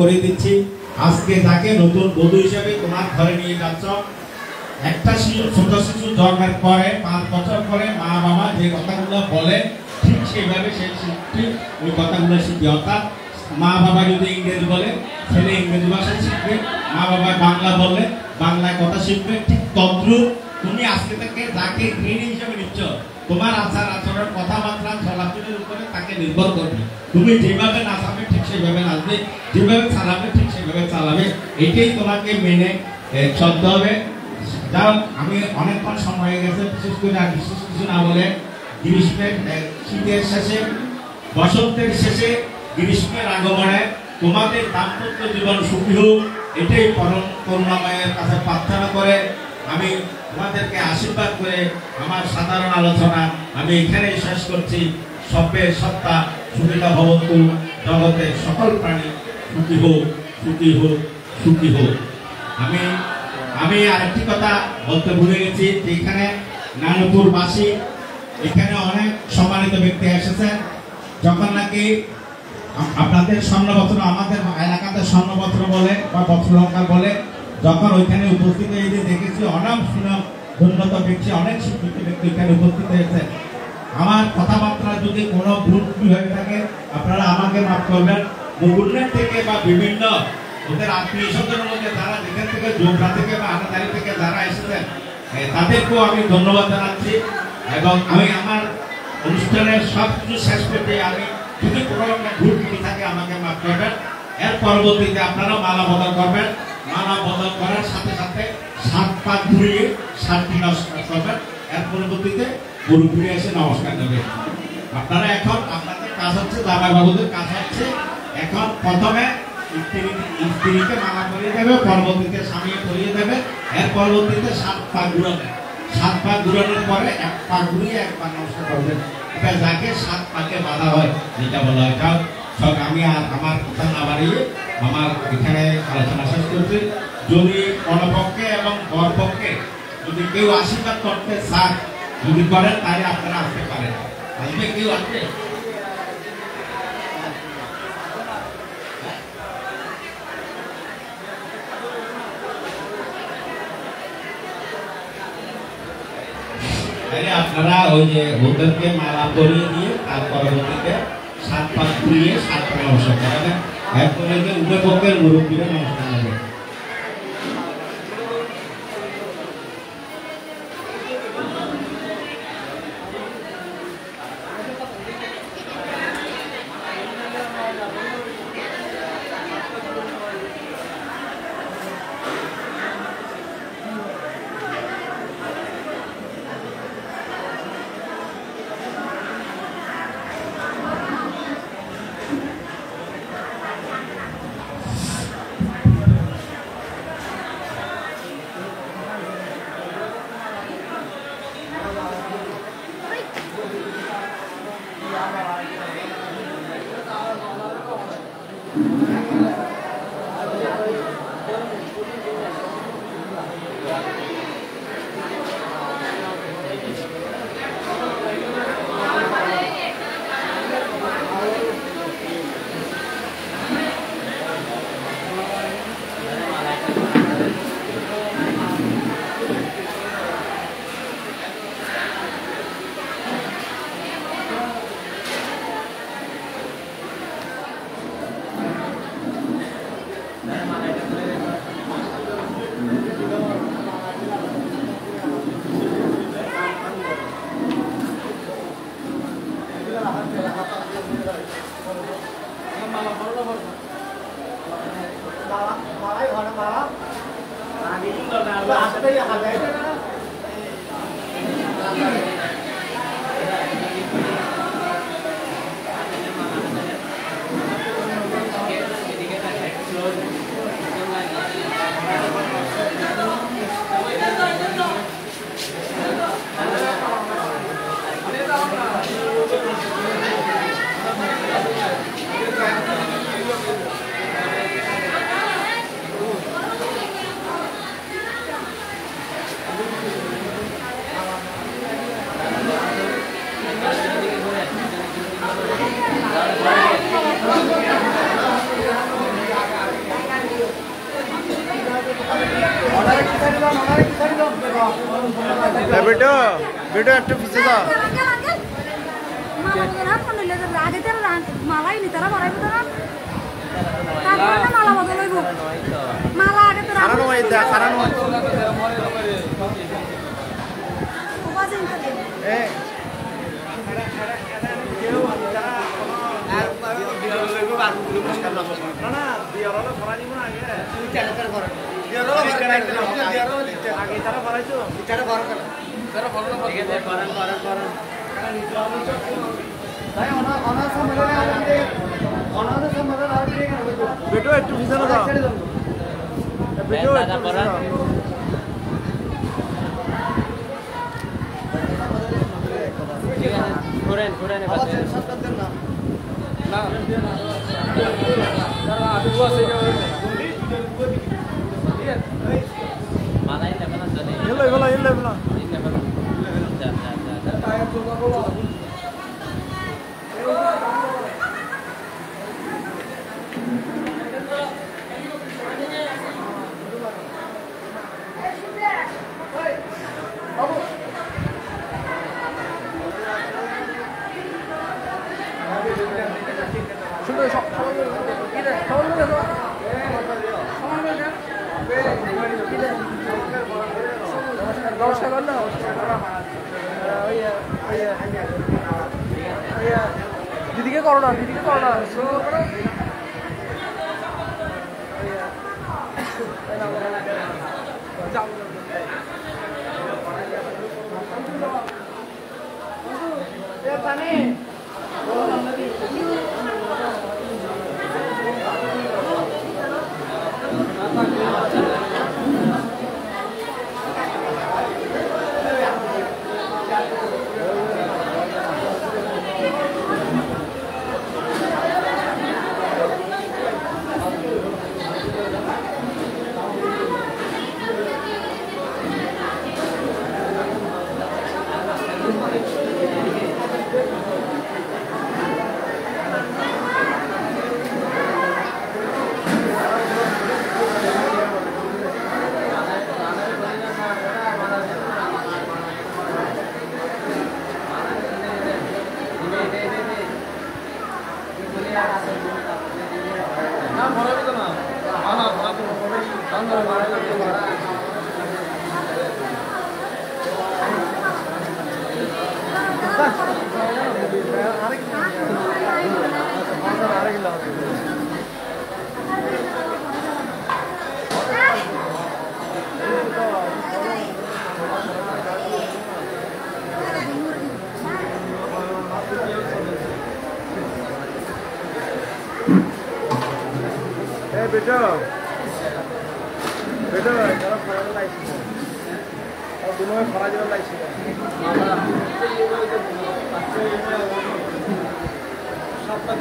করে দিচ্ছি। আজকে যাকে নতুন বধূ হিসেবে তোমার ঘরে নিয়ে যাচ্ছ, একটা ছোট শিশু জন্মের পরে 5 বছর পরে মা বাবা যে কথাগুলো বলে ঠিক সেইভাবে সেই শিশুটি ওই কথাগুলো শিখবে। অর্থাৎ মা বাবা যদি ইংরেজি বলে ছেলে ইংরেজি ভাষা শিখবে, মা বাবা বাংলা বললে বাংলায় কথা শিখবে। ঠিক তদ্রুপ তুমি আজকে থেকে যাকে গৃহিণী হিসেবে নিচ্ছ, তোমার আচার আচরণ কথাবার্তা চলাচলের উপরে তাকে নির্ভর করবে। তুমি যেভাবে নাচাবে ঠিক সেইভাবে নাচবে, যেভাবে চালাবে ঠিক সেইভাবে চালাবে। এটাই তোমাকে মেনে চলতে হবে। যাও, আমি অনেকক্ষণ সময় হয়ে গেছে, বিশেষ করে আর বিশেষ কিছু না বলে গ্রীষ্মের শীতের শেষে বসন্তের শেষে গ্রীষ্মের আগমনে তোমাদের দাম্পত্য জীবন সুখী হোক, এটাই পরম করুণাময়ের কাছে প্রার্থনা করে আমি তোমাদেরকে আশীর্বাদ করে আমার সাধারণ আলোচনা আমি এখানেই শেষ করছি। সব্যে সত্তা সুবিধা ভবন্তু, জগতের সকল প্রাণী সুখী হোক, সুখী হোক, সুখী হোক। আমি আরেকটি কথা বলতে ভুলে গেছি যে এখানে নানুপুরবাসী, এখানে অনেক সম্মানিত ব্যক্তি এসেছেন। যখন নাকি আপনাদের স্বর্ণপত্র, আমাদের এলাকাতে স্বর্ণপত্র বলে বা বস্ত্রলঙ্কার বলে, যখন ওইখানে উপস্থিত হয়েছে দেখেছি অনেক সুনাম ধন্যত ব্যক্তি, অনেক শিক্ষিত ব্যক্তি এখানে উপস্থিত হয়েছে। আমার কথাবার্তা যদি কোনো ভুল হয়ে থাকে আপনারা আমাকে মাফ করবেন। মুগুন্নের থেকে বা বিভিন্ন ওদের আত্মীয় স্বজনের মধ্যে যারা যেখান থেকে জোবরা থেকে বা আনাদারি থেকে যারা এসেছেন তাদেরকেও আমি ধন্যবাদ জানাচ্ছি। এবং আমি আমার অনুষ্ঠানের সব কিছু শেষ করতে আমি যদি কোনো ভুল ত্রুটি থাকে আমাকে মাফ করবেন। এর পরবর্তীতে আপনারা মালা বদল করবেন। মালা বদল করার সাথে সাথে 7 পা ঘুরিয়ে 7টি নমস্কার করবেন। এর পরবর্তীতে গরু ঘুরে এসে নমস্কার দেবেন। আপনারা এখন আপনাদের কাজ হচ্ছে, দাদা বাবুদের কাজ হচ্ছে এখন প্রথমে স্ত্রীকে মালা পরিয়ে দেবে, পরবর্তীতে স্বামী পরিয়ে দেবে। এর পরবর্তীতে 7 পা ঘুরাবেন। 7 পা ঘুরানোর পরে 1 পা ঘুরিয়ে 1 পা নমস্কার করবেন। এটা যাকে 7 পাকে বাঁধা হয় যেটা বলা হয়। আমি আর আমার কথা না বাড়িয়ে আমার এখানে আলোচনা শেষ করছি। যদি কর্ণপক্ষে এবং বরপক্ষে যদি কেউ আশীর্বাদ করতে চান, যদি করেন তাহলে আপনারা আসতে পারেন। আসবে কেউ আসবে? আপনারা ওই যে ওদেরকে মালা পরিয়ে দিয়ে তার পরবর্তীতে 7 পা ঘুরিয়ে 7 পা নমস্কার করাবেন। এরপরে উভয় পক্ষের মুরব্বীরা নমস্কার নেবেন। बेटो बेटो একটু পিছে যাও আগে তারা মালাই নি তারা মারাইবো তারা তারপরে মালা বদল হইব মালা আগে তো খারানো হয় দা খারানো এ না না দিয়ারলে ফরানি মনে আগে তুই ক্যারেক্টার কর দিয়ারলে আগে তারা ফরাইছো এটা বড় কর তারা বড় না ঠিক আছে করেন তাই অনা সময় লাগে অনাদের সময় লাগে বেটো একটু ভিজানো দাও বেটো একটু ভিজানো ঠিক আছে ঘোরেন এবারে সরকার দেন না না তারা আদু আছে ঠিক আছে মালাই লেভেল আছে এই লেভেল দিদিকে করো না बेटो जरा फराज लाइसी और दोनों में फराज लाइसी सब तक